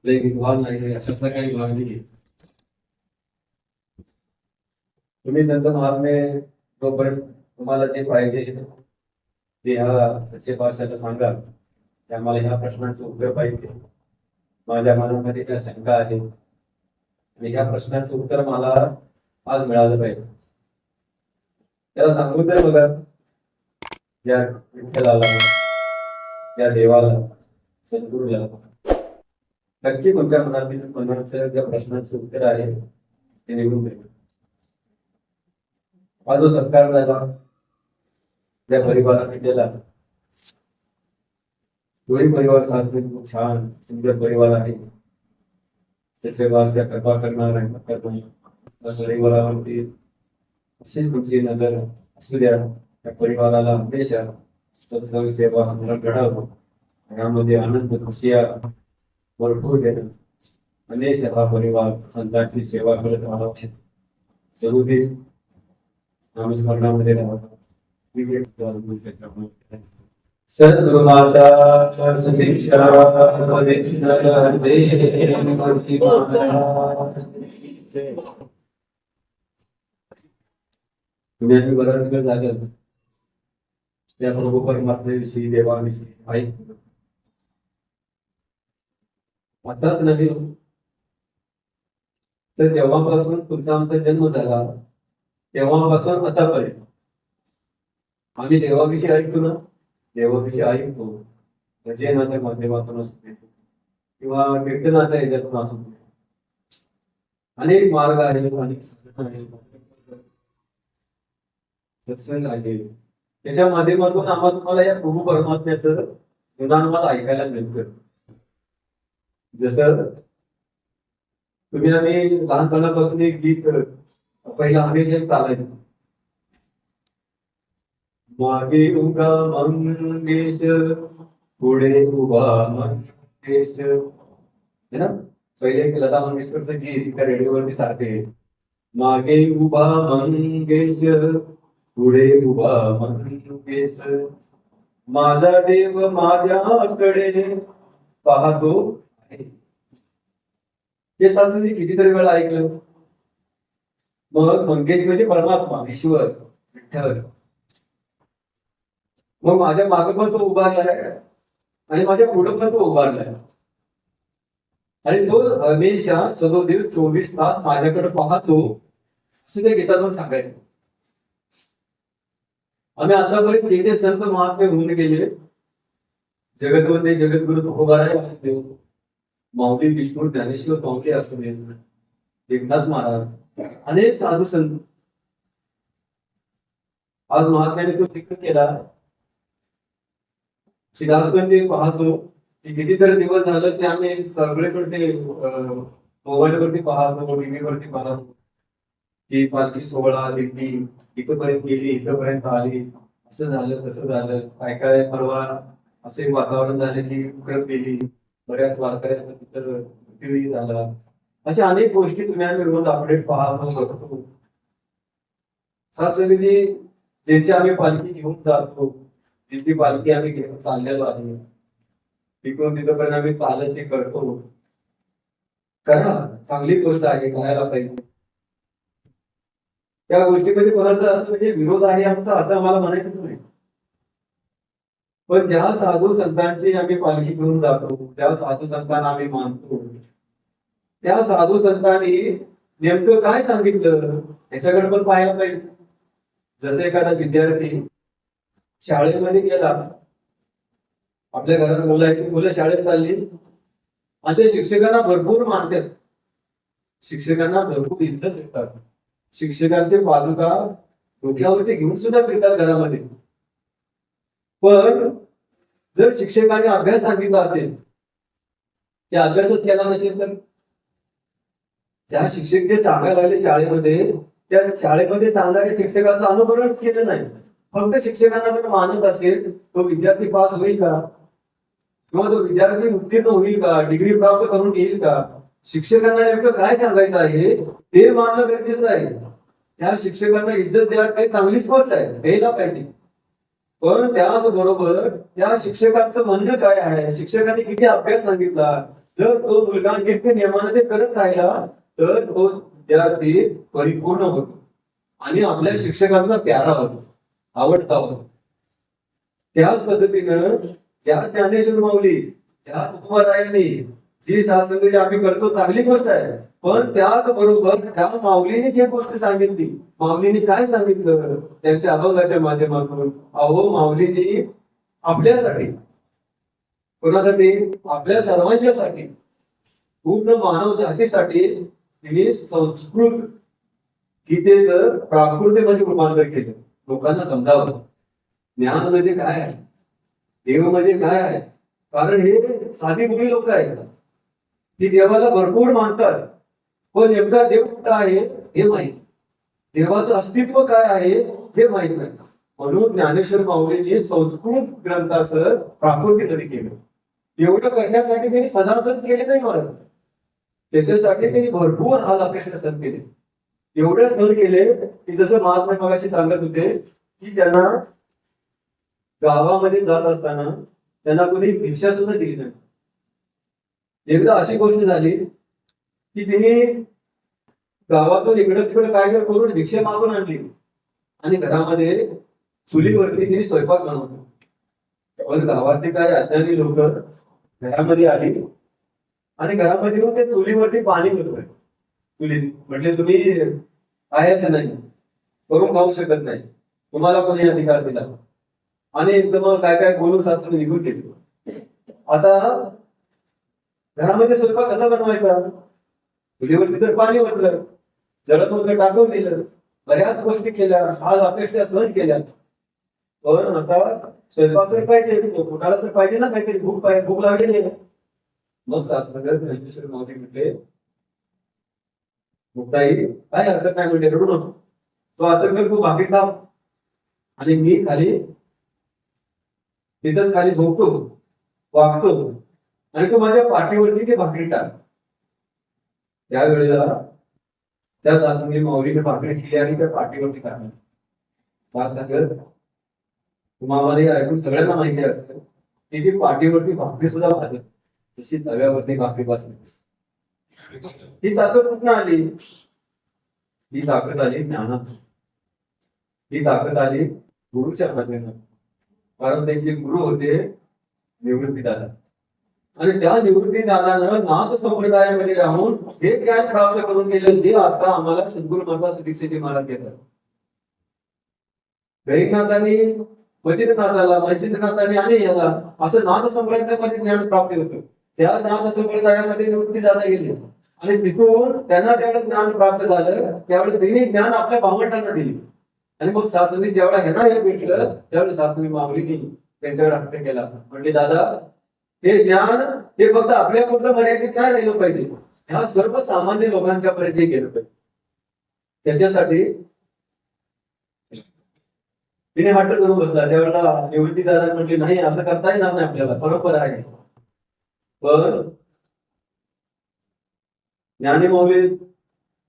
लय विद्वान आहे अशातला काही भाग नाही. तुम्ही संत महात्मे जोपर्यंत तुम्हाला जे पाहिजे ते ह्या सच्चे पातळीला सांगा की आम्हाला ह्या प्रश्नांचं उत्तर पाहिजे, माझ्या मनामध्ये त्या शंका आहे आणि ह्या प्रश्नाचं उत्तर मला आज मिळालं पाहिजे. त्याला सांगून तर बघा, ज्या विठ्ठलाला, त्या देवाला, सद्गुरूला नक्की तुमच्या मनातील मनाचं ज्या प्रश्नांचं उत्तर आहे ते निघून जाईल. हा जो सत्कार झाला त्या परिवाराने केला, दोन्ही परिवार साजरे खूप छान सुंदर परिवार आहे. सचेवास कृपा करणार आहे परिवारावरती अशीच तुमची नजर असू द्या. त्या परिवाराला हमेशा सत्संग सेवा स्मरण घडावं, यामध्ये आनंद खुशिया भरपूर देणं, हमेशा हा परिवार संतांची सेवा करत राहावं, जरुरी नामस्मरणामध्ये राहावं. सद्गुरु माता तुम्ही आम्ही बराच वेळ झालं त्या प्रभू परमात्म्याविषयी देवाविषयी ऐकलं. आताच नव्हे तर जेव्हापासून तुमचा आमचा जन्म झाला तेव्हापासून आतापर्यंत आम्ही देवाविषयी ऐकतो ना, देवाविषयी ऐकतो. भजनाच्या माध्यमातून असू दे किंवा कीर्तनाच्या याच्यातून असू दे, अनेक मार्ग आहेत, अनेक साधन आहेत, सत्संग आहे. त्याच्या माध्यमातून आम्हाला तुम्हाला या प्रभू परमात्म्याचं गुणानुवाद ऐकायला मिळतं. जसं तुम्ही आम्ही लहानपणापासून एक गीत पहिला हमेशा चालायचं, मागे उगा मंगेश पुढे उभा मंगेश, है ना. पहिले एक लता मंगेशकरचं गीत त्या रेडिओवरती सारखे, मागे उभा मंगेश पुढे उभा मंगेश, माझा देव माझ्याकडे पाहतो. हे सासूजी कितीतरी वेळा ऐकलं. मग मंगेश म्हणजे परमात्मा, ईश्वर, विठ्ठल. मग माझ्या मागे पण तो उभारलाय आणि माझ्या पुढे पण तो उभारलाय आणि तो हमेशा सदोदिव 24 तास माझ्याकडे पाहतो असं त्या गीतातून सांगायचं. आम्ही आतापर्यंत जे जे संत महात्मे होऊन गेले, जगतवंदे जगद्गुरु तुकोबाराय असू दे, माऊली विष्णू ज्ञानेश्वर माऊली असू दे, एकनाथ महाराज, अनेक साधू संत, आज महात्म्याने तो जिक्र केला. दासगंधी पाहतो की कितीतरी दिवस झालं ते आम्ही सगळीकडे ते मोबाईलवरती पाहतो, टीव्ही वरती पाहतो की पालखी सोहळा दिंडी इथपर्यंत गेली, इथपर्यंत आली, असं झालं तसं झालं. काय काय परवा असे वातावरण झालं की उकडत गेली, बऱ्याच वारकऱ्यांचा तिथं मृत्यूही झाला. अशा अनेक गोष्टी तुम्ही आम्ही रोज अपडेट पाहतो बघतो. सासंगीजी ज्यांची आम्ही पालखी घेऊन जातो, जिची पालखी आम्ही घेऊन चाललेलो आहे, तिकडून तिथपर्यंत आम्ही चालत ते करतो. करा, चांगली गोष्ट आहे, करायला पाहिजे. त्या गोष्टीमध्ये कोणाचं असं म्हणजे विरोध आहे आमचा असं आम्हाला म्हणायचंच नाही. पण ज्या साधू संतांची आम्ही पालखी घेऊन जातो, ज्या साधू संतांना आम्ही मानतो, त्या साधू संतांनी नेमकं काय सांगितलं याच्याकडे पण पाहायला पाहिजे. जसं एखादा विद्यार्थी शाळेमध्ये गेला, आपल्या घरात मुलं आहेत, मुलं शाळेत चालली आणि ते शिक्षकांना भरपूर मानतात, शिक्षकांना भरपूर इज्जत देतात, शिक्षकांचे पादुका डोक्यावरती घेऊन सुद्धा फिरतात घरामध्ये. पण जर शिक्षकाने अभ्यास सांगितला असेल, त्या अभ्यासच केला नसेल तर त्या शिक्षक जे सांगायला लागले शाळेमध्ये, त्या शाळेमध्ये सांगणाऱ्या शिक्षकाचं अनुकरणच केलं नाही. फक्त शिक्षकांना जर मानत असेल तो विद्यार्थी पास होईल का, किंवा तो विद्यार्थी उत्तीर्ण होईल का, डिग्री प्राप्त करून येईल का, शिक्षकांना नेमकं काय सांगायचं आहे ते मानणं गरजेचं आहे. त्या शिक्षकांना इज्जत द्या, ते चांगलीच गोष्ट आहे, द्यायला पाहिजे. पण त्याचबरोबर त्या शिक्षकांचं म्हणणं काय आहे, शिक्षकांनी किती अभ्यास सांगितला, जर तो मुलगा नित्य नियमाने ते करत राहिला तर तो विद्यार्थी परिपूर्ण होतो आणि आपल्या शिक्षकांचा प्यारा होतो, आवडता होतो. त्याच पद्धतीनं त्या ज्ञानेश्वर माऊली, त्या तुकोबारायांनी जी साधसंगती आम्ही करतो चांगली गोष्ट आहे, पण त्याच बरोबर त्या माऊलीने जी गोष्ट सांगितली, माऊलीने काय सांगितलं त्यांच्या अभंगाच्या माध्यमातून, अहो माऊलीने आपल्यासाठी, कोणासाठी, आपल्या सर्वांच्यासाठी, पूर्ण मानव जातीसाठी तिने संस्कृत गीतेचं प्राकृतीमध्ये रूपांतर केलं, लोकांना समजावं ज्ञान म्हणजे काय आहे, देव म्हणजे काय आहे. कारण हे साधी मुली लोक आहेत, ती देवाला भरपूर मानतात, पण नेमका देव कुठं आहे हे माहित, देवाचं अस्तित्व काय आहे हे माहित नाही. म्हणून ज्ञानेश्वर माऊलींनी संस्कृत ग्रंथाचं प्राकृतीमध्ये केलं. एवढं करण्यासाठी त्यांनी सदासच केले नाही महाराज, त्याच्यासाठी त्यांनी भरपूर हाल अपेक्षा सहन केले. एवढे सहन केले की जसं महात्मा मगाशी सांगत होते की त्यांना गावामध्ये जात असताना त्यांना कोणी भिक्षा सुद्धा दिली नाही. एकदा अशी गोष्ट झाली की तिने गावातून इकडं तिकडं काय तर करून भिक्षा मागून आणली आणि घरामध्ये चुलीवरती तिने स्वयंपाक बनवला. पण गावातले काय अज्ञानी लोक घरामध्ये आली आणि घरामध्ये येऊन ते चुलीवरती पाणी होतोय. चुलीत म्हटले तुम्ही खायचं नाही, करून खाऊ शकत नाही, तुम्हाला कोणी अधिकार दिला, आणि एकदम काय काय बोलून सासून निघून गेले. आता घरामध्ये स्वयंपाक कसा बनवायचा, चुलीवरती तर पाणी ओतलं, जळत टाकून दिलं, बऱ्याच गोष्टी केल्या, हाल अपेक्षा सहन केल्या, पण आता स्वयंपाक तर पाहिजे, पोटाला तर पाहिजे ना काहीतरी, भूक लागलेली आहे. मग ज्ञानेश्वर माऊली म्हटले मुक्ताई काय हरकत नाही, म्हणजे रडू नको, तो असं कर तू भाकरी दाब आणि मी खाली तिथंच खाली झोपतो, वागतो आणि तू माझ्या पाठीवरती ते भाकरी टाक. त्यावेळेला त्या सासंगी माऊलीने भाकरी केली आणि त्या पाठीवरती टाकली. सास सांगत तुम्हाला ऐकून सगळ्यांना माहिती असतं की ती पाठीवरती भाकरी सुद्धा भाजत, तशी तव्यावरती भाकरी भाजली. ही ताकद कुठून आली, ही ताकद आली ज्ञानात, ही ताकद आली गुरुच्या माध्यमातून. कारण त्यांचे गुरु होते निवृत्ती दादा, आणि त्या निवृत्ती दादानं नाथ संप्रदायामध्ये राहून हे ज्ञान प्राप्त करून गेलं जे आता आम्हाला सद्गुरु माता सुदीक्षेची महाराज देतात. गैरनाथांनी वचितनाथाला आणि याला असं नाथ संप्रदायामध्ये ज्ञान प्राप्त होतं. त्या नाथ संप्रदायामध्ये निवृत्ती दादा गेले आणि तिथून त्यांना ज्यावेळेस ज्ञान प्राप्त झालं त्यावेळेस त्यांनी ज्ञान आपल्या भावंडांना दिले. आणि मग सासूने जेवढा ह्यांना हे भेटलं त्यावेळेस सासूने माऊलीनी त्यांच्याकडे हट्ट केला, म्हणजे दादा हे ज्ञान हे फक्त आपल्या पुरतं मर्यादित काय राहिलं पाहिजे, ह्या सर्व सामान्य लोकांच्या पर्यंत गेलं पाहिजे. त्याच्यासाठी तिने हट्ट करून बसला. त्यावेळेला निवृत्ती दादा म्हटली नाही असं करता येणार नाही, आपल्याला परंपरा आहे. पण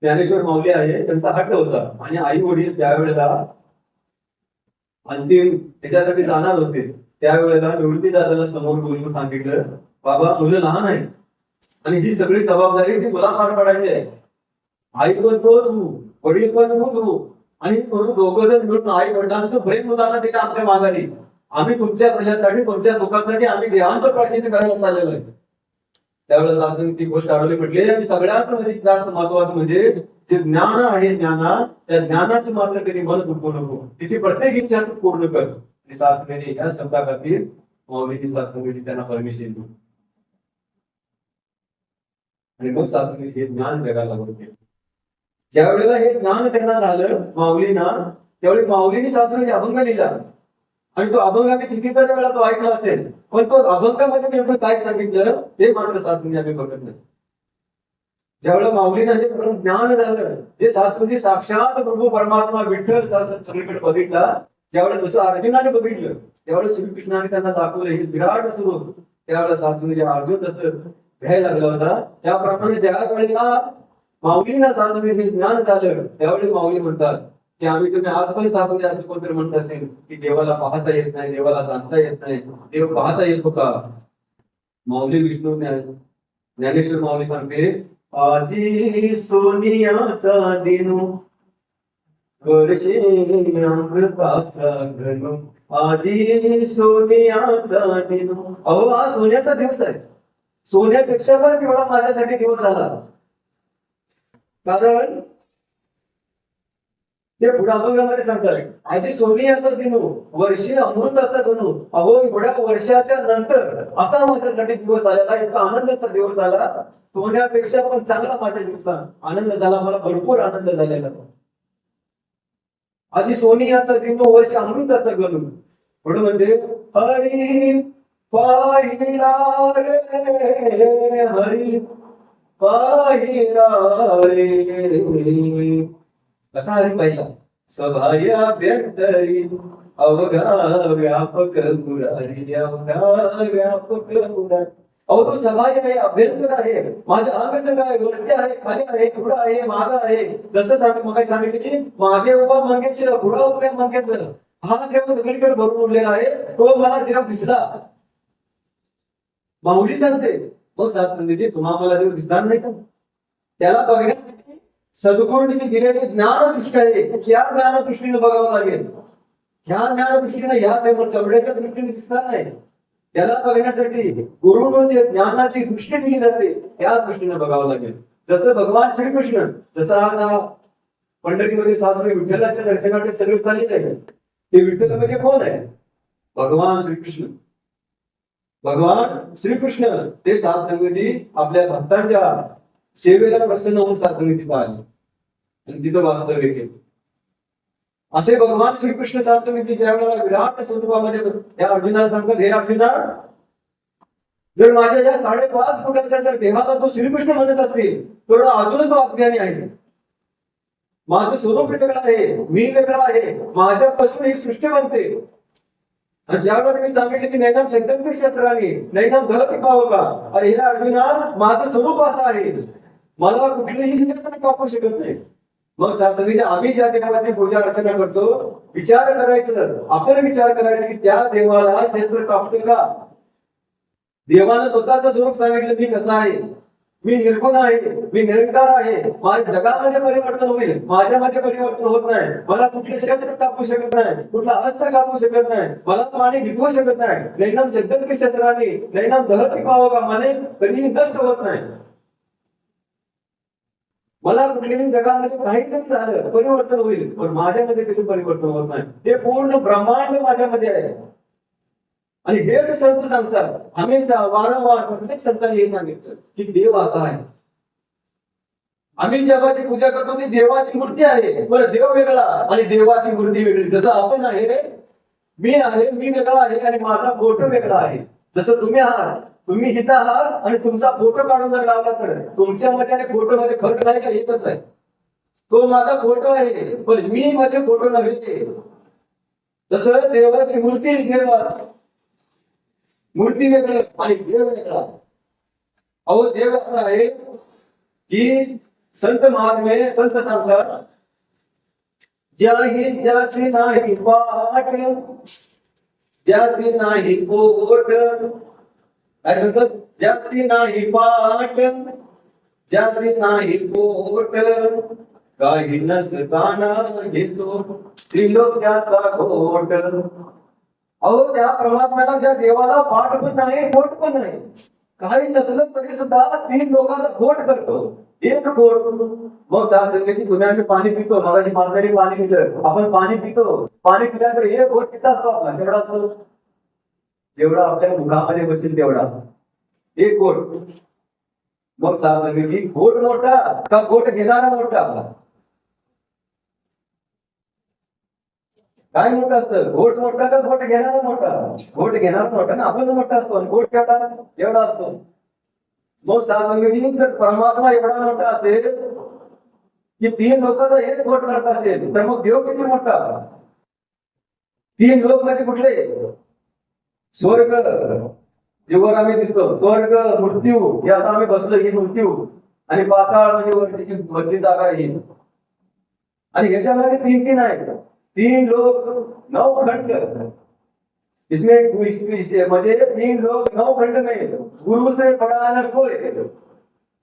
ज्ञानेश्वर माऊली आहे त्यांचा हट्ट होता, आणि आई वडील त्यावेळेला अंतिम त्याच्यासाठी जाणार होते. त्यावेळेला निवृत्ती दादाला समोर बोलून सांगितलं, बाबा मुलं लहान आहेत आणि ही सगळी जबाबदारी ती तुला पार पाडायची आहे. आई पण तोच हो, वडील पण तोच हो, आणि तुम्ही दोघं जण मिळून आई वडिलांचं प्रेम मुलांना दिलं आमच्या माघारी. आम्ही तुमच्या कल्यासाठी तुमच्या सुखासाठी आम्ही देहांत प्राचित्य करायला चाललेलो आहे. त्यावेळेस असं ती गोष्ट आढळली. म्हटले आणि सगळ्यात म्हणजे जास्त महत्वाचं म्हणजे जे ज्ञान आहे, त्या ज्ञानाचं मात्र कधी मन दुखवू नको, तिची प्रत्येक इच्छा तू पूर्ण कर. सासंगीने ह्या शब्दा खातीर माऊलीची सासंगीची त्यांना परमिशन दिली आणि मग सासंगी हे ज्ञान जगाला लागून केलं. ज्या वेळेला हे ज्ञान त्यांना झालं माऊलीना, त्यावेळी माऊलीने सासंगी अभंग लिहिला, आणि तो अभंग आम्ही कितीतरी वेळा तो ऐकला असेल, पण तो अभंगामध्ये नेमकं काय सांगितलं ते मात्र सासंगी आम्ही बघत नाही. ज्यावेळेला माऊलीनं हे ज्ञान झालं, जे सासंगी साक्षात प्रभू परमात्मा विठ्ठल सगळीकडे बघितला, ज्यावेळेस जसं अर्जुनाने बघितलं त्यावेळेस श्रीकृष्णाने त्यांना दाखवलं हे विराट स्वरूप. त्यावेळेस सासंगी अर्जुन जसं घ्यायला लागला होता, त्याप्रमाणे ज्या वेळेला माऊलीना सासंगी ज्ञान झालं त्यावेळी माऊली म्हणतात की आम्ही तुम्ही आज पण सासंगी असं कोणतरी म्हणत असेल की देवाला पाहता येत नाही, देवाला जाणता येत नाही, देव पाहता येतो का? माऊली विष्णू ज्ञानेश्वर माऊली सांगते, आजी सोनियाचा दिनू वर्षे अमृताचा घनू. आजी सोनियाचा दिनू. अहो हा सोन्याचा दिवस आहे. सोन्यापेक्षा पण एवढा माझ्यासाठी दिवस झाला. कारण ते पुढे अभंगामध्ये सांगतात, आजी सोनियाचा दिनू वर्षे अमृताचा घनू. अहो एवढ्या वर्षाच्या नंतर असा माझ्यासाठी दिवस आलेला, इतका आनंदाचा दिवस आला. सोन्यापेक्षा पण चांगला माझ्या दिवसात आनंद झाला. मला भरपूर आनंद झालेला. आजी सोनियाचा दिनू वर्ष अमृताचा घनू. पुढे म्हणते, हरी पाहिला रे हरी पाहिला रे. कसा हरी पाहिला? सभायाभ्यंतरी अवघा व्यापक मुरारी अवघा व्यापक मुरारी. अहो तो सभाय आहे, अभ्यंतर आहे, माझ्या अंगसंग आहे, वरती आहे, खाली आहे, पुढं आहे, माग आहे. जसं मग सांगितलं की मागे उभा मंगेश, पुढा उभ्या मंगेश. हा देव सगळीकडे भरून उरलेला आहे. तो मला देव दिसला. माऊली सांगते, मग शास्त्रजी तुम्हाला देव दिसणार नाही का? त्याला बघण्यासाठी सद्गुरूंनी दिलेली ज्ञानदृष्टी आहे, या ज्ञानदृष्टीने बघावं लागेल. ह्या ज्ञानदृष्टीने ह्या चमड्याच्या दृष्टीने दिसणार नाही. त्याला बघण्यासाठी गुरुनं जे ज्ञानाची दृष्टी दिली जाते त्या दृष्टीने बघावं लागेल. जसं भगवान श्रीकृष्ण, जसं आज हा पंढरीमध्ये सासरे विठ्ठलाच्या दर्शनाचे सगळे चालले आहे. ते विठ्ठल म्हणजे कोण आहे? भगवान श्रीकृष्ण. भगवान श्रीकृष्ण ते सात संगती आपल्या भक्तांच्या सेवेला प्रसन्न होऊन सात संगतीत आले आणि तिथं वास्तव्य केलं. असे भगवान श्रीकृष्ण सात संगती ज्या वेळेला विराट स्वरूपामध्ये त्या अर्जुनाला सांगतात, हे अर्जुना, जर माझ्या या 5.5 फुटाच्या जर देहाला तो श्रीकृष्ण म्हणत असतील तर अजून तो अज्ञानी आहे. माझं स्वरूप वेगळं आहे, मी वेगळा आहे, माझ्यापासून ही सृष्टी बनते. आणि ज्यावेळेला त्यांनी सांगितले की नैनाम चैतन्य क्षेत्राने नैनाम धरती पाहो का, अरे हे अर्जुना, माझं स्वरूप असं आहे, मला कुठलीही कापू शकत नाही. मग सांगितले, आम्ही ज्या देवाची पूजा अर्चना करतो, विचार करायचं, आपण विचार करायचं की त्या देवाला शस्त्र कापते का? देवानं स्वतःचं स्वरूप सांगितलं, मी कसा आहे, मी निर्गुण आहे, मी निरंकार आहे, माझ्या जगामध्ये परिवर्तन होईल, माझ्यामध्ये परिवर्तन होत नाही. मला कुठले शस्त्र कापू शकत नाही, कुठला अस्त्र कापू शकत नाही, मला पाणी भिजवू शकत नाही. नैनाम चैतन्य शस्त्राने नैनाम दहती पाहो का, माने कधीही नष्ट होत नाही. मला कुठल्याही जगामध्ये काहीच झालं परिवर्तन होईल, पण माझ्यामध्ये कधी परिवर्तन होत नाही. ते पूर्ण ब्रह्मांड माझ्यामध्ये आहे. आणि हेच संत सांगतात, हमेशा वारंवार प्रत्येक संतांनी हे सांगितलं की देव असा आहे. आम्ही देवाची पूजा करतो ती देवाची मूर्ती आहे, पण देव वेगळा आणि देवाची मूर्ती वेगळी. जसं आपण आहे, मी वेगळा आहे आणि माझा फोटो वेगळा आहे. जसं तुम्ही आहात, तुम्ही हिता आहात आणि तुमचा फोटो काढून जर लावला तर तुमच्यामध्ये आणि फोटो मध्ये फरक नाही का? एकच आहे. तो माझा फोटो आहे, पण मी माझे फोटो नव्हे. जसं देवाची मूर्ती मूर्ती वेगळं आणि देव वेगळा. अहो देव असं आहे की संत महात्मे संत सांगतात, ज्याही ज्यासी नाही पाठ, ज्यासी नाही पोट. काय सांगतात? ज्यासी नाही पाठ, ज्यासी नाही पोट, काही नसताना घेतो त्रिलोक्याचा घोट. अहो त्या परमात्म्याला, ज्या देवाला पाठ पण नाही, पोट पण नाही, काही नसलं तरी सुद्धा 3 लोकांचा घोट करतो. एक घोट. मग सांगितलं तुम्ही आम्ही पाणी पितो, मगाशी मागणी पाणी पिलं, आपण पाणी पितो, पाणी पिल्यानंतर एक घोट पिता असतो आपला, केवढा असतो? जेवढा आपल्या मुखामध्ये बसेल तेवढा एक घोट. मग सांगितली घोट मोठा का घोट घेणारा मोठा? आपला काय मोठं असतं? घोट मोठा का घोट घेणारा मोठा? घोट घेणारा मोठा ना, आपण मोठा असतो आणि घोट केवढा एवढा असतो. मग सांगितली जर परमात्मा एवढा मोठा असेल की 3 लोकांचा एक घोट करत असेल, तर मग देव किती मोठा? 3 लोक म्हणजे कुठले? स्वर्ग, जेव्हा आम्ही दिसतो, स्वर्ग, मृत्यू, हे आता आम्ही बसलो ही मृत्यू, आणि पाताळ म्हणजे वरती मधली जागा येईल. आणि ह्याच्यामध्ये 3 आहेत. 3 लोक, 9 खंड. इसमें मध्ये 3 लोग 9 खंड में गुरु से बड़ा न कोई.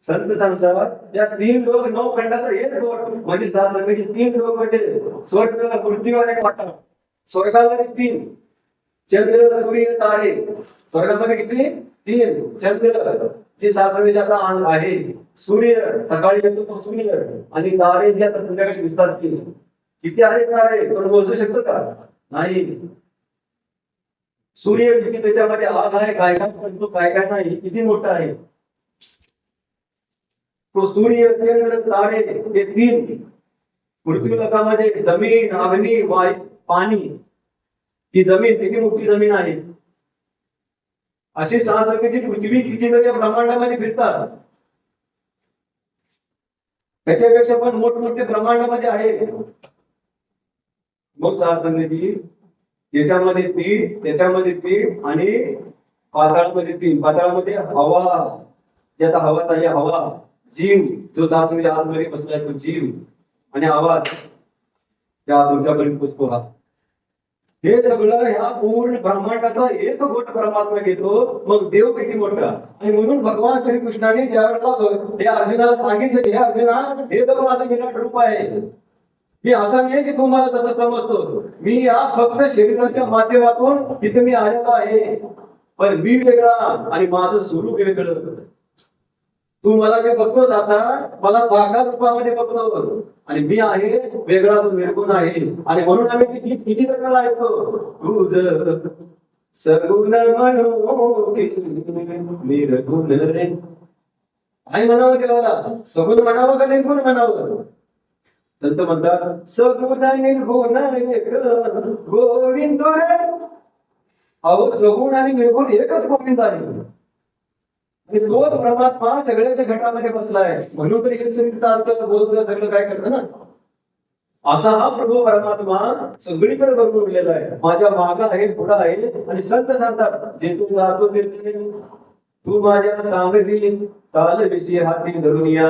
संत सांगतात या 3 लोक 9 खंडाचा एक लोक म्हणजे सात संघाचे 3 लोक म्हणजे स्वर्ग पृथ्वी आणि पाताळ. स्वर्गामध्ये 3 चंद्र सूर्य तारे. स्वर्गामध्ये किती 3 चंद्र जे सात संघाचे आता आहे. सूर्य सकाळी येतो तो सूर्य आणि तारे जे आता संध्याकाळी दिसतात ते किती आहेत तारे कोण मोजू शकतो का नाही. सूर्य किती त्याच्यामध्ये आग आहे काय काय करतो काय काय नाही किती मोठा आहे तो सूर्य चंद्र तारे हे 3. पृथ्वी लोकामध्ये जमीन अग्नी वायू पाणी ती जमीन किती मोठी जमीन आहे. अशी 6 संख्येची पृथ्वी कितीतरी या ब्रह्मांडामध्ये फिरतात. त्याच्यापेक्षा पण मोठमोठे ब्रह्मांडामध्ये आहे. मग 6 संख्येची त्याच्यामध्ये 3 त्याच्यामध्ये 3 आणि पाताळामध्ये 3. पाताळामध्ये हवा ज्याचा हवा चालली हवा जीव जो सासमध्ये आतमध्ये बसलाय तो जीव आणि आवाज त्या तुमच्यापर्यंत पुष्प हा. हे सगळं ह्या पूर्ण ब्रह्मांडाचा एक गोट परमात्मा घेतो. मग देव किती मोठा. आणि म्हणून भगवान श्रीकृष्णाने ज्या वेळेला हे अर्जुनाला सांगितलं हे अर्जुना हे तर माझं विराट रूप आहे. मी असा नाही की तुम्हाला तसं समजतो. मी या फक्त शरीराच्या माध्यमातून तिथे मी आलेलो आहे. पण मी वेगळा आणि माझं स्वरूप वेगळं. तू मला जे बघतोस आता मला साकार रूपामध्ये बघतो आणि मी आहे वेगळा तो निर्गुण आहे. आणि म्हणून आम्ही किती वेळा ऐकतो तुझ सगुण म्हणू निर्गुण रे. काय म्हणावं देवाला सगुण म्हणावं का निर्गुण म्हणावं. संत म्हणतात सगुण निर्गुण एक गोविंद रे. अहो सगुण आणि निर्गुण एकच गोविंद आहे. आणि तोच परमात्मा सगळ्याच्या घटामध्ये बसलाय. म्हणून तर हे शरीर चालतं बोलतं सगळं काय करतं ना. असा हा प्रभू परमात्मा सगळीकडे भरून उरलेला आहे. माझ्या मागा आहे पुढा आहे. आणि संत सांगतात जेथे जातो तेथे तू माझ्या सांगती चाल विषयी हाती धरून या.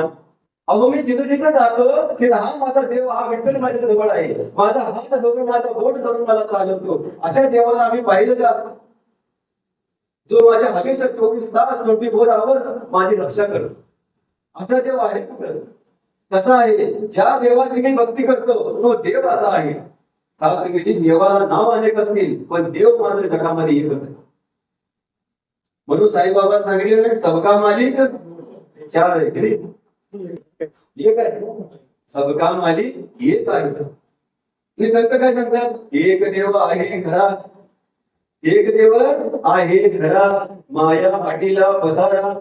अहो मी जिथे जिथे जातो तिथे हा माझा देव हा विठ्ठल माझ्या जवळ आहे. माझा हात धरून माझा बोट धरून मला चालवतो. अशा देवाला आम्ही पाहिलं का जो माझ्या हमेशा 24 तास 24 आवर्स माझी रक्षा करतो. असा देव आहे कसा आहे. ज्या देवाची मी भक्ती करतो तो देव असा आहे. सासंगीची देवाला नाव अनेक असतील पण देव मात्र जगामध्ये एकच आहे. म्हणून साईबाबा सांगितले सबका मालिक 4 आहे किती एक आहे. सबका मालिक एक आहे. आणि संत काय सांगतात एक देव आहे घरात. एक देव आहे घरा माया अटीला पसारा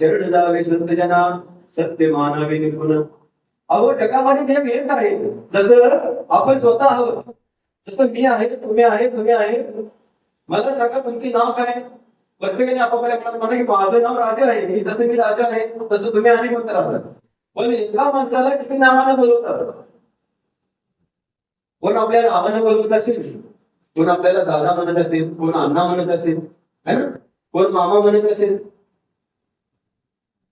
शरण जावे संत जना सत्य मानावे निर्गुण. अहो जगामध्ये देव एक आहे. जसं आपण स्वतः आहोत जसं मी आहे तुम्ही आहे तुम्ही आहे. मला सांगा तुमचे नाव काय. प्रत्येकाने आपापल्या मनात म्हणा की माझं नाव राजा आहे. मी जसं मी राजा आहे तसं तुम्ही आणि म्हणतात असं. पण एका माणसाला किती नावानं बोलवतात. कोण आपल्या नावानं बोलवत असेल कोण आपल्याला दादा म्हणत असेल कोण अण्णा म्हणत असेल है ना. कोण मामा म्हणत असेल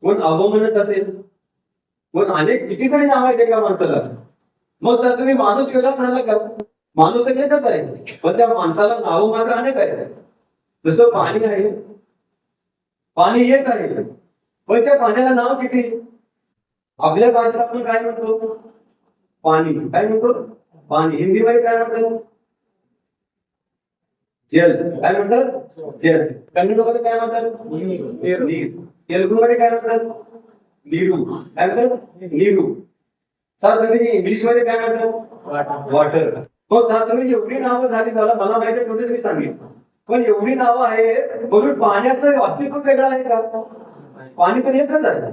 कोण आबो म्हणत असेल कोण अनेक कितीतरी नाव आहेत एका माणसाला. मग सर माणूस वेगळा झाला का. माणूस तर एकच आहे पण त्या माणसाला नाव मात्र अनेक आहेत. जसं पाणी आहे पाणी एक आहे पण त्या पाण्याला नाव किती. आपल्या भाषेत आपण काय म्हणतो पाणी काय म्हणतो पाणी. हिंदीमध्ये काय म्हणतात जल काय म्हणतात जल. कन्नडमध्ये काय म्हणतात नीर. तेलुगू मध्ये काय म्हणतात नीरू काय म्हणतात नीरू. सासंगीची इंग्लिश मध्ये काय म्हणतात वॉटर. हो सासंगीची एवढी नावं झाली झाला मला माहिती आहे तेवढेच मी सांगितलं. पण एवढी नावं आहेत म्हणून पाण्याचं अस्तित्व वेगळं आहे का. पाणी तर एकच आहे.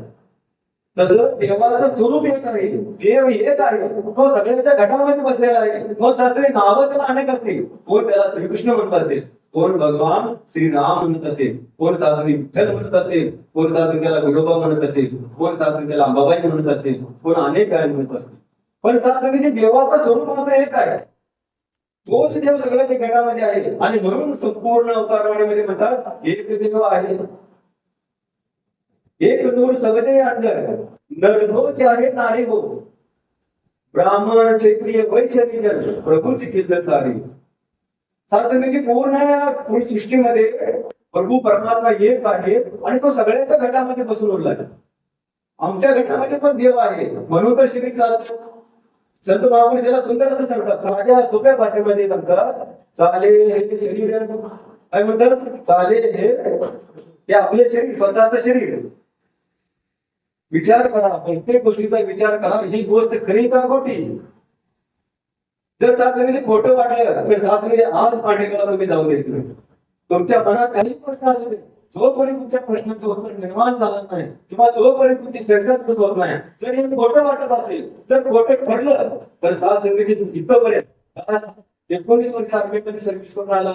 तसं देवाचं स्वरूप एक आहे. देव एक आहे तो सगळ्याच्या घटामध्ये बसलेला आहे. मग सासरे नावं त्याला अनेक असतील. कोण त्याला श्रीकृष्ण म्हणत असेल कोण भगवान श्रीराम म्हणत असेल कोण सासरी विठ्ठल म्हणत असेल कोण सासरी त्याला विठोबा म्हणत असेल कोण सासरी त्याला अंबाबाई म्हणत असेल कोण अनेक काय म्हणत असतील. पण सासरीचे देवाचं स्वरूप मात्र एक आहे. तोच देव सगळ्याच्या घटामध्ये आहे. आणि म्हणून संपूर्ण अवतारवाणीमध्ये म्हणतात एक देव आहे. एक नूर सबदे अंदर नर हो चाहे नारी हो. ब्राह्मण क्षत्रिय वैश्य जन प्रभूची खिदत सारी. साधसंगती पूर्ण सृष्टीमध्ये प्रभू परमात्मा एक आहे आणि तो सगळ्याच्या घटामध्ये बसून उरला. आमच्या घटामध्ये पण देव आहे म्हणून तर शरीर चालतं. संत महापुरुषाला सुंदर असं सांगतात, साध्या सोप्या भाषेमध्ये सांगतात, चाले हे शरीर काय म्हणतात, चाले हे आपले शरीर, स्वतःच शरीर. विचार करा, प्रत्येक गोष्टीचा विचार करा, ही गोष्ट खरी का खोटी. जर सासरीचे खोटं वाटलं तर सासरी आज पांडेकरला तुम्ही जाऊ द्यायचं नाही. तुमच्या मनात काही प्रश्न असू दे, जोपर्यंत तुमच्या प्रश्नाचं उत्तर निर्माण झालं नाही किंवा जोपर्यंत तुमची शंका दूर होत नाही, जर हे खोटं वाटत असेल, जर खोटं ठरलं तर सासंगती इथपर्यंत 19 वर्ष आर्मीमध्ये सर्व्हिस करून आला,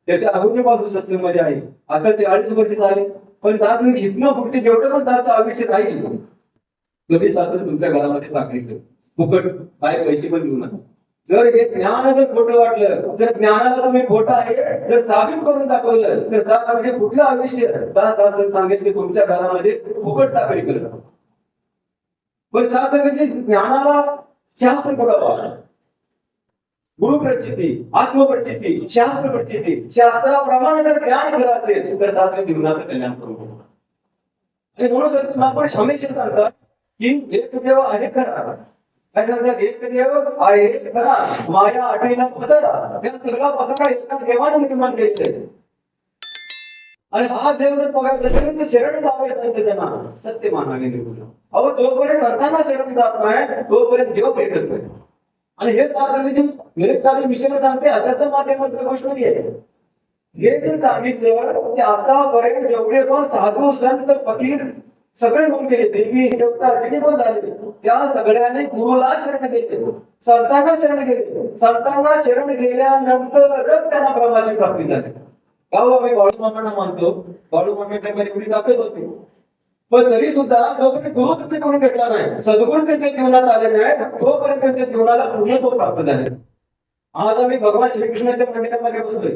त्याच्या अगोदरपासून सत्संगमध्ये आहे, आता 40 वर्ष झाले. पण सासंगती इथनं पुढचे जेवढं पण त्याचं आयुष्य राहील, तुम्ही सासंगती तुमच्या घरामध्ये चाकरी करू, फुकट काय पैसे पण देऊ नका. जर हे ज्ञान जर खोटं वाटलं, जर ज्ञानाला तुम्ही खोटं आहे जर साबित करून दाखवलं, तर म्हणजे कुठलं आयुष्य सांगेल की तुमच्या घरामध्ये फुकट चाकरी करणं. पण म्हणजे ज्ञानाला शास्त्र पुरावा, गुरुप्रचिती, आत्मप्रचिती, शास्त्र प्रचिती, शास्त्राप्रमाणे जर ज्ञान खरं असेल तर शास्त्र जीवनाचं कल्याण करू. आणि म्हणून संत महापुरुष हमेशा सांगतात की एक देव आहे खरा. काय सांगतात, एक देव आहे खरा, माया आठवीला पसारा. या सगळा पसारा एका देवाने निर्माण केलेला. आणि हा देव जर बघायचा असेल तर शरण जावे संत त्यांना सत्य मानावे निर्गुण. अहो जोपर्यंत संतांना शरण जात नाही तोपर्यंत देव भेटत नाही. आणि हे सासरीची निरंकारी मिशन सांगते, अशाच माध्यमाचं गोष्ट नाही आहे. हे जे सांगितलं ते आतापर्यंत जेवढे पण साधू संत फकीर सगळे होऊन गेले, देवी देवता जिने पण झाले, त्या सगळ्यांनी गुरुला शरण गेले, संतांना शरण गेले. संतांना शरण गेल्यानंतरच त्यांना ब्रह्माची प्राप्ती झाली. गाव आम्ही बाळूमामांना मानतो, बाळूमामांच्या मध्ये एवढी दाखवत होती, पण तरी सुद्धा जोपर्यंत गुरु त्यांनी करून घेतला नाही, सद्गुरू त्यांच्या जीवनात आले नाही, तोपर्यंत त्यांच्या जीवनाला पूर्ण तो प्राप्त झाले. आज आम्ही भगवान श्रीकृष्णाच्या मंदिरामध्ये बसलोय.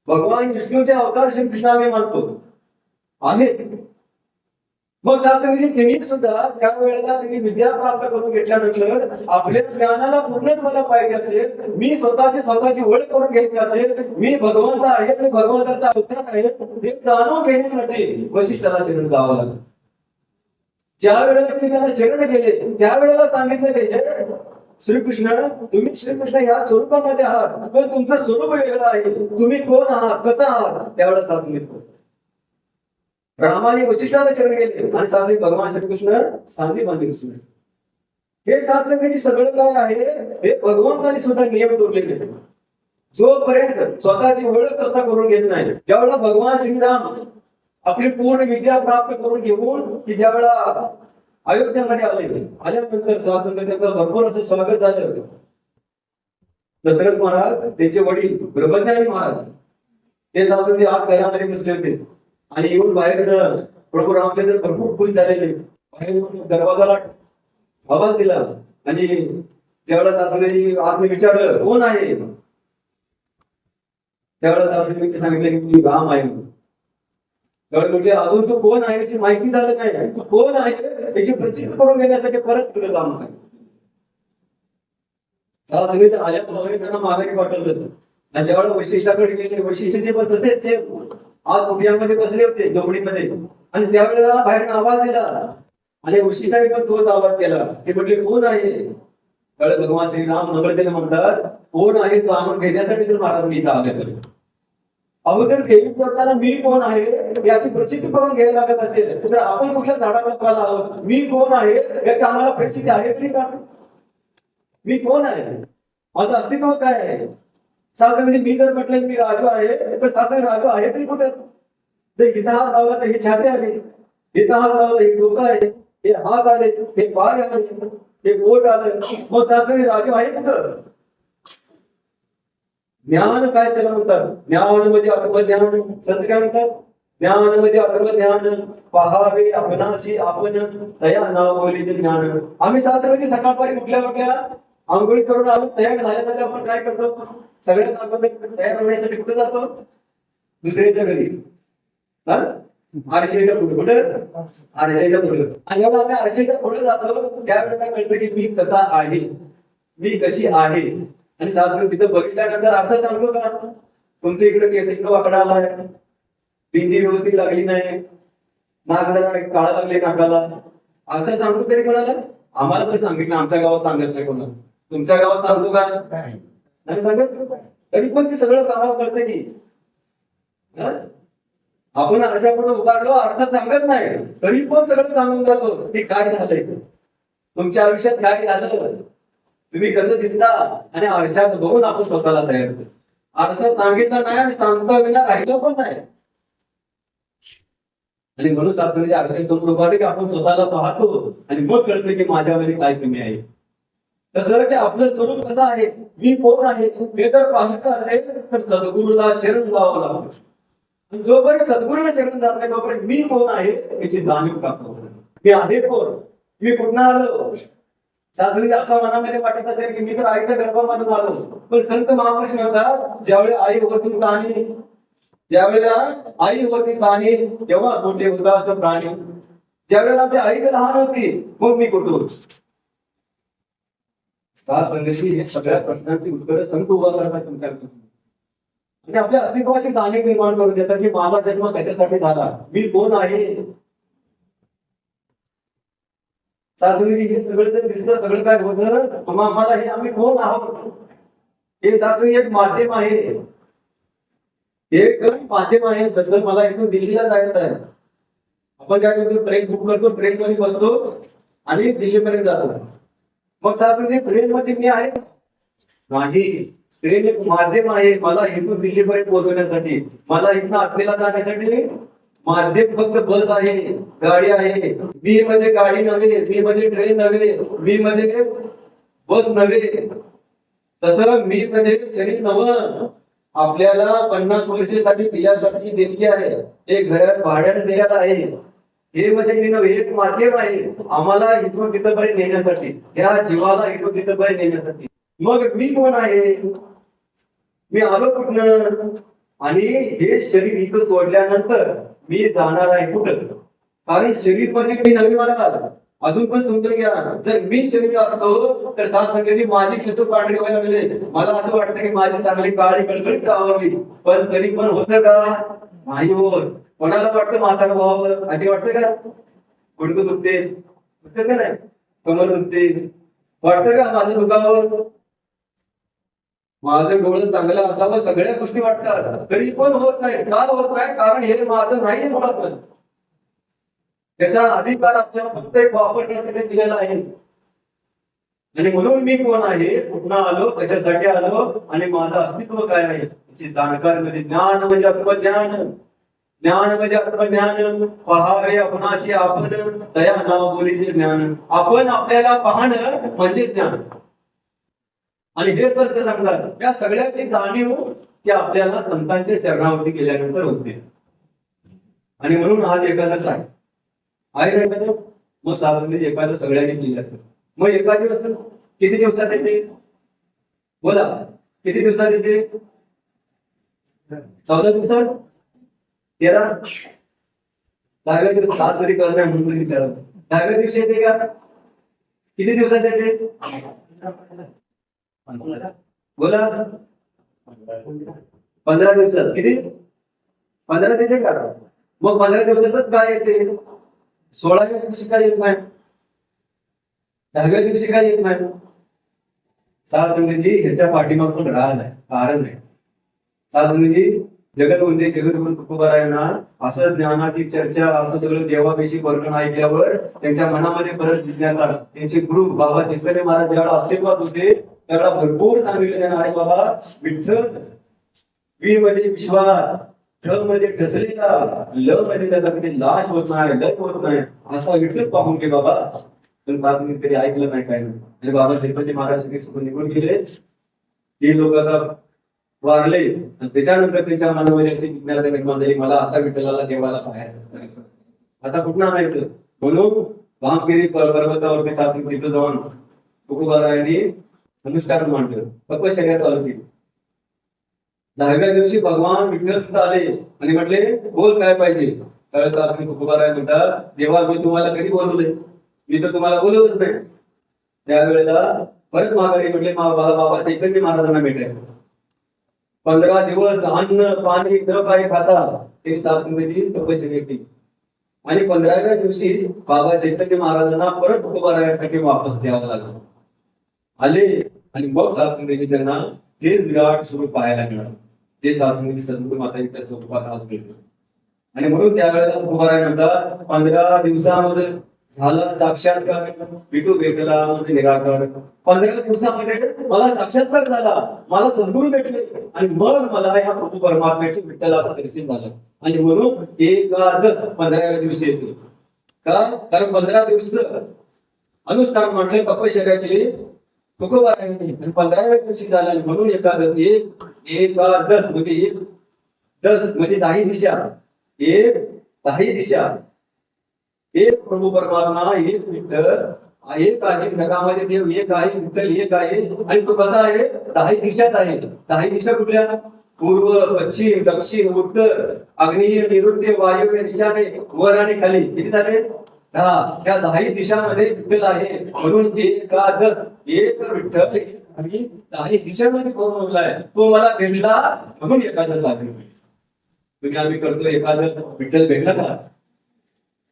भगवान विष्णूचे अवतार श्रीकृष्ण आम्ही मानतो आहे. मग शास्त्री त्यांनी सुद्धा ज्या वेळेला त्यांनी विद्या प्राप्त करून घेतल्यानंतर आपल्या ज्ञानाला पूर्ण मला पाहिजे असेल, मी स्वतःची ओळख करून घ्यायची असेल, मी भगवंत आहे, मी भगवंताचा अवतार आहे, हे जाणून घेण्यासाठी वशिष्ठाला शरण जावं लागलं. ज्या वेळेला त्यांनी त्याला शरण गेले त्यावेळेला सांगितलं गेले, श्रीकृष्ण तुम्ही श्रीकृष्ण या स्वरूपामध्ये आहात, पण तुमचं स्वरूप वेगळं आहे, तुम्ही कोण आहात, कसं आहात. त्यावेळेला सांगितलं रामाने वशिष्ठाला शरण गेले आणि सासरी भगवान श्रीकृष्ण सांदी बांधली कृष्ण. हे सात्संगाची सगळं काय आहे, हे भगवंताने सुद्धा नियम तोडले गेले. जोपर्यंत स्वतःची ओळख स्वतः करून घेत नाही, ज्यावेळेला भगवान श्रीराम आपली पूर्ण विद्या प्राप्त करून घेऊन की ज्यावेळेला अयोध्यामध्ये आल्यानंतर सात्संग त्यांचं भरपूर असं स्वागत झालं. दशरथ महाराज, त्यांचे वडील ब्रह्मज्ञानी महाराज, ते सात्संगी आत घरामध्ये बसले होते आणि येऊन बाहेर प्रभू रामचंद्र भरपूर खुश झालेले. बाहेर दरवाजाला आवाज दिला आणि त्यावेळेला सासरी आतने विचारलं कोण आहे. त्यावेळेला सासरी सांगितलं की तू राम आहे. त्यावेळेला म्हटले अजून तू कोण आहे याची माहिती झालं नाही, तू कोण आहे याची प्रचिती करून घेण्यासाठी परत पुढे जाऊन सांग. सासरी आल्याप्रमाणे त्यांना माघारी पाठवलं आणि ज्यावेळेला वशिष्ठाकडे गेले, वशिष्ठाचे पण तसेच आज उद्यामध्ये बसले होते झोपडीमध्ये आणि त्यावेळेला बाहेर आवाज दिला आणि वशिष्ठाने पण तोच आवाज केला की म्हटले कोण आहे. त्यावेळेला भगवान श्रीराम नम्रतेने म्हणतात कोण आहे जाणून घेण्यासाठी तर महाराज मी इथं आले. अगोदर देवी करताना मी कोण आहे याची प्रचिती करून घ्यायला लागत असेल तर आपण कुठल्या झाडाला पाला आहोत, मी कोण आहे याची आम्हाला प्रचिती आहे तरी का. मी कोण आहे, माझं अस्तित्व काय आहे. सासरे मी जर म्हटलं मी राजू आहे तर सासरे राजू आहे तरी कुठे. जर इथं हात लावला तर हे छाती आले, इथं हात लावला हे डोकं आहे, हे हात आले, हे पाय आले, हे पोट आलं, मग सासरे राजू आहे कुठं. ज्ञान काय त्याला म्हणतात, ज्ञान म्हणजे आत्मज्ञान. संत काय म्हणतात, ज्ञान म्हणजे आत्मज्ञान, पहावे आपणाशी आपण तया नाव बोलीचे ज्ञान. आम्ही सासऱ्याची सकाळपारी उठल्या आंघोळी करून आलो, तयार झाल्या आपण काय करतो, सगळ्यात अगोदर तयार होण्यासाठी कुठे जातो, दुसऱ्याच्या घरी, आरशेच्या पुढे. कुठं, आरशेच्या पुढे. आणि जेव्हा आम्ही आरशेच्या पुढे जातो त्यावेळेला कळतं की मी कसा आहे, मी कशी आहे. आणि सासरी तिथं बघितल्यानंतर अर्थ सांगतो का तुमच्या इकडे केस इकडं वाकडा आलाय, बिंदी व्यवस्थित लागली नाही, नाक जरा काळा लागले नाकाला, असं सांगतो तरी कोणाला? आम्हाला तर सांगितलं, आमच्या गावात सांगत नाही कोणाला. तुमच्या गावात सांगतो का? नाही सांगत. तरी पण ते सगळं गावाला कळतं की आपण आरशापुढे उभारलो, आरसा सांगत नाही तरी पण सगळं सांगून जातो की काय झालंय, तुमच्या आयुष्यात काय झालं, तुम्ही कसं दिसता. आणि आरशात बघून आपण स्वतःला तयार होतो. आरसा सांगितलं नाही आणि सांगता विना राहिलं पण नाही. आणि म्हणून सासरीच्या आरशासमोर उभारले की आपण स्वतःला पाहतो आणि मग कळतं की माझ्यामध्ये काय कमी आहे. तसं की आपलं स्वरूप कसं आहे, मी कोण आहे हे जर पाहायचं असेल तर सद्गुरूला शरण जावं लागतं. जोपर्यंत सद्गुरूला शरण जात नाही तोपर्यंत मी कोण आहे याची जाणीव प्राप्त होत नाही. मी आहे कोण, मी कुठं आलो. सासरी असं मनामध्ये वाटत असेल की मी तर आईच्या गर्भामधून आलो. पण संत महापुरुष म्हणतात ज्यावेळी आई होती ताणी, ज्यावेळेला आई होती ताणी तेव्हा कुठे होता असं प्राणी. ज्यावेळेला आमची आई तर लहान होती मग मी कुठे होतो. सात संगती हे सगळ्या प्रश्नांची उत्तरं संत उभा करतात तुमच्या आणि आपल्या अस्तित्वाची जाणीव निर्माण करून देतात की माझा जन्म कशासाठी झाला, मी कोण आहे. सासरी हे सगळं जर दिसलं, सगळं काय होतं मग आम्हाला हे आम्ही कोण आहोत हे सासरी एक माध्यम आहे, एक माध्यम आहे. जसं मला इथून दिल्लीला जायचं आहे, आपण काय करतो ट्रेन बुक करतो, ट्रेन मध्ये बसतो आणि दिल्लीपर्यंत जातो. मग सासरी ट्रेन मध्ये मी आहे नाही, ट्रेन एक माध्यम आहे मला इथून दिल्लीपर्यंत पोहोचवण्यासाठी. मला इथनं आत्मेला जाण्यासाठी माध्यम फक्त बस आहे, गाडी आहे. मी म्हणजे गाडी नव्हे, मी म्हणजे ट्रेन नव्हे, मी म्हणजे बस नव्हे. तसं मी म्हणजे शरीर नवं. आपल्याला 50 वर्षासाठी दिल्यासाठी देणगी आहे, हे घरात भाड्याने देण्यात आहे. हे म्हणजे मी नव्हे, एक माध्यम आहे आम्हाला इथून तिथपर्यंत नेण्यासाठी, या जीवाला इथून तिथपर्यंत नेण्यासाठी. मग मी कोण आहे, मी आलो कुठनं, आणि हे शरीर इथं सोडल्यानंतर मी जाणार आहे कुठं. कारण शरीर म्हणजे मी नवी मला अजून पण समजून घ्या. जर मी शरीर असतो तर सात संगती माझी केस पांढरी व्हायला लागले. मला असं वाटतं की माझी चांगली काळी कळकळीत राहावी, पण तरी पण होतं का? नाही होत. कोणाला वाटतं म्हातारं व्हावं, आधी वाटतं का? गुडघं दुखते का नाही, कमर दुखते, वाटतं का माझं दुखावं, माझं डोळं चांगलं असावं, सगळ्या गोष्टी वाटतात तरी पण होत नाही. का होत नाही? कारण हे माझं नाही मुळात. त्याचा अधिकार आपल्याला फक्त एक वापरण्यासाठी दिलेला आहे. आणि म्हणून मी कोण आहे, कुठं आलो, कशासाठी आलो आणि माझं अस्तित्व काय आहे याची जाणकारी म्हणजे ज्ञान म्हणजे आत्मज्ञान. ज्ञान म्हणजे आत्मज्ञान. पहावे आपणाशी आपण, दया नाव बोलीचे ज्ञान. आपण आपल्याला पाहणं म्हणजे ज्ञान. आणि हे संत सांगतात या सगळ्याची जाणीव की आपल्याला संतांच्या चरणावरती गेल्यानंतर होते. आणि म्हणून आज एकादश आहे नाही. मग सासरी एखादं सगळ्यांनी केली असेल, मग एका दिवस किती दिवसात येते? बोला, किती दिवसात येते? 14 दिवसात, 13, 10व्या दिवस. सास कधी करत नाही म्हणून विचार. 10व्या दिवशी येते का? किती दिवसात येते? बोला, 15 दिवसात. किती? 15 येते का? मग 15 दिवसातच काय येते? 16व्या दिवशी काय येत नाही? 10व्या दिवशी काय येत नाही? सात संगती ह्याच्या पाठीमाग पण राज आहे, कारण आहे. सात संगती जगतवंदे जगद्गुरु तुकोबारायांना असं ज्ञानाची चर्चा, असं सगळं देवाविषयी वर्णन ऐकल्यावर त्यांच्या मनामध्ये परत जिज्ञासा. त्यांचे गुरु बाबा चिंतले महाराज ज्यावेळा अस्तित्वात होते त्यावेळा भरपूर सांगितले त्यांना, अरे बाबा विठ्ठल, वी म्हणजे विश्वास, ठ म्हणजे ठसलेला, ल म्हणजे त्याचा कधी लाश होत नाही, लय होत नाही, असा विठ्ठल पाहून घे बाबा. पण सात कधी ऐकलं नाही, काय नाही. आणि बाबा श्रीपती महाराज सोबत निघून गेले. ही लोक आता वारले, त्याच्यानंतर त्यांच्या मनामध्ये अशी जिज्ञासा निर्माण झाली, मला आता विठ्ठलाला देवाला पाहायचं, आता कुठं आणायचं. म्हणून भामगिरी पर्वतावरती सात तिथं जाऊन तुकोबारायांनी अनुष्ठान मांडलं, तपश्चर्या चालू केली. 10व्या दिवशी भगवान विठ्ठल सुद्धा आले आणि म्हटले, बोल काय पाहिजे. त्यावेळेस असं तुकोबाराय म्हणतात, देवा मी तुम्हाला कधी बोलवले? मी तर तुम्हाला बोलवलंच नाही. त्यावेळेला परत माघारी म्हटले मला बाबा चैतन्य महाराजांना भेटायचं. 15 दिवस अन्न पाणी न काही खाता त्यांनी सातसंगीची तपश्चर्या केली. आणि 15व्या दिवशी बाबा चैतन्य महाराजांना परत उभा राहण्यासाठी वापस द्यावं लागलं. आले आणि मग सातसंगीची त्यांना हे विराट स्वरूप पाहायला मिळालं, जे सातसंगीची सद्गुरू माताजीच्या स्वरूपात आज भेटलं. आणि म्हणून त्यावेळेला तुकोबाराय म्हणतात 15 दिवसामध्ये झाला साक्षात्कार, विठू भेटला म्हणजे निराकार. 15 दिवसामध्ये मला साक्षात्कार झाला, मला सद्गुरू भेटले आणि मग मला या प्रभू परमात्म्याचे विठ्ठलाचं दर्शन झालं. आणि म्हणून एकादश 15व्या दिवशी येते का, कारण 15 दिवस अनुष्ठान म्हटले, तपश्चर्या केली तुकोबारायांनी आणि 15व्या दिवशी झाला. म्हणून एकादश एकादश म्हणजे एक दस म्हणजे 10 दिशा, एक 10 दिशा, एक प्रभू परमात्मा, एक विठ्ठल, एक आहे जगामध्ये देव, एक आहे विठ्ठल, एक आहे. आणि तो कसा आहे, 10 दिशात आहे. 10 दिशा कुठल्या, पूर्व पश्चिम दक्षिण उत्तर आग्नेय नैऋत्य वायव्य दिशाने वर आणि खाली. किती झाले, 10. त्या 10 दिशांमध्ये विठ्ठल आहे. म्हणून एकादश, एक विठ्ठल आणि 10 दिशांमध्ये करून उरलाय. तो मला भेटला म्हणून एकादश आहे. तुम्ही आम्ही करतो एकादश, विठ्ठल भेटला का?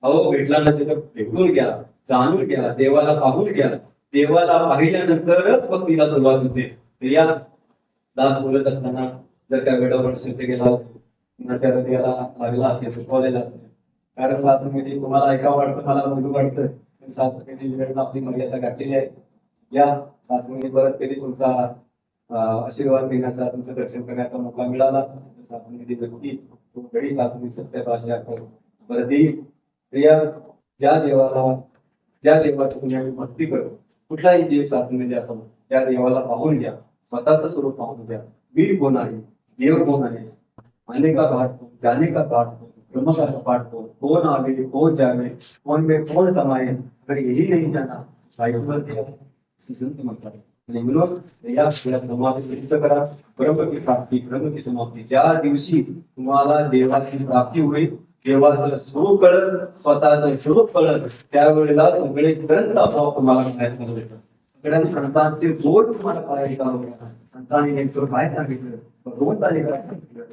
अहो भेटला नसेल तर भेटून घ्या, जाणून घ्या, देवाला पाहून घ्या. देवाला पाहिल्यानंतरच भक्तीला सुरुवात होते. या दास बोलत असताना जर का वेळावर शब्द गेला असेल, कुणाच्या हृदयाला लागला असेल, शिकवलेला असेल, कारण सासंगीची तुम्हाला ऐकावं वाटतं, मला बोलू वाटतं, सासंगीची वेळ आपली मर्यादा गाठलेली आहे. या सासंगी परत कधी तुमचा आशीर्वाद घेण्याचा, तुमचं दर्शन करण्याचा मौका मिळाला, सासंगीची व्यक्ती घडी सासंगी सत्य भाषा परत प्रिया, ज्या देवाची तुम्ही आम्ही भक्ती करतो, कुठलाही देव सासंगी असो, त्या देवाला पाहून घ्या, स्वतःचं स्वरूप पाहून घ्या. मी कोण आहे, देव कोण आहे, आने का घाट को, जाने का घाट को, ब्रह्म का कपाट को, कौन आवे कौन जावे, कौन में कौन समाये, अगर यही नहीं जाना संत म्हणतात. म्हणून या ब्रह्माची करा, ब्रह्म की प्राप्ती, ब्रह्म की समाप्ती. ज्या दिवशी तुम्हाला देवाची प्राप्ती होईल, देवाचं स्वरूप कळत, स्वतःचं स्वरूप कळत, त्यावेळेला सगळे ग्रंथ आपोआप तुम्हाला मिळायला लागतात. सगळ्या संतांचे बोध तुम्हाला पाहायला लागतात. संतांनी नेमकं काय सांगितलं, भगवंताने काय सांगितलं,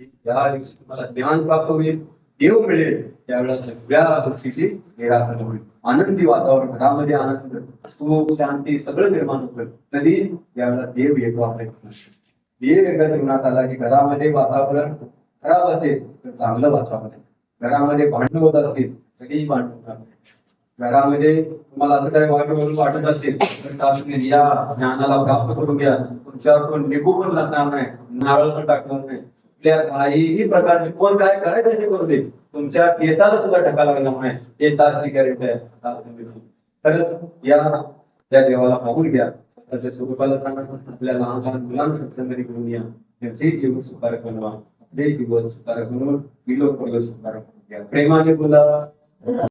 ज्या दिवशी तुम्हाला ज्ञान प्राप्त होईल, देव मिळेल, त्यावेळेला सगळ्या गोष्टीची निराशा होईल. आनंदी वातावरण, घरामध्ये आनंद, सुख शांती सगळं निर्माण होतं. कधी, ज्यावेळेला देव येतो आपल्या जीवनात. देव एकदा जीवनात आला की घरामध्ये वातावरण खराब असेल तर चांगलं वातावरण, घरामध्ये भांडण होत असतील कधीही भांडण होणार नाही. घरामध्ये तुम्हाला असं काही वाटत असेल तर या ज्ञानाला प्राप्त करून घ्या. तुमच्यावर कोण निघू पण लागणार नाही, नारळ पण टाकणार नाही. आपल्या काहीही प्रकारचे कोण काय करायचं ते करू दे, तुमच्या केसाला सुद्धा टका लागणार नाही, हे ताजची गॅरंटी आहे. खरंच या देवाला पाहून घ्या, त्याच्या स्वरूपाला सांगा. आपल्या लहान लहान मुलांना सत्संगाने घेऊन या, त्यांचेही जीवन सुधारक बनवा, आपले जीवन सुधारक म्हणून विलोक सुधारक घ्या. प्रेमाने बोला.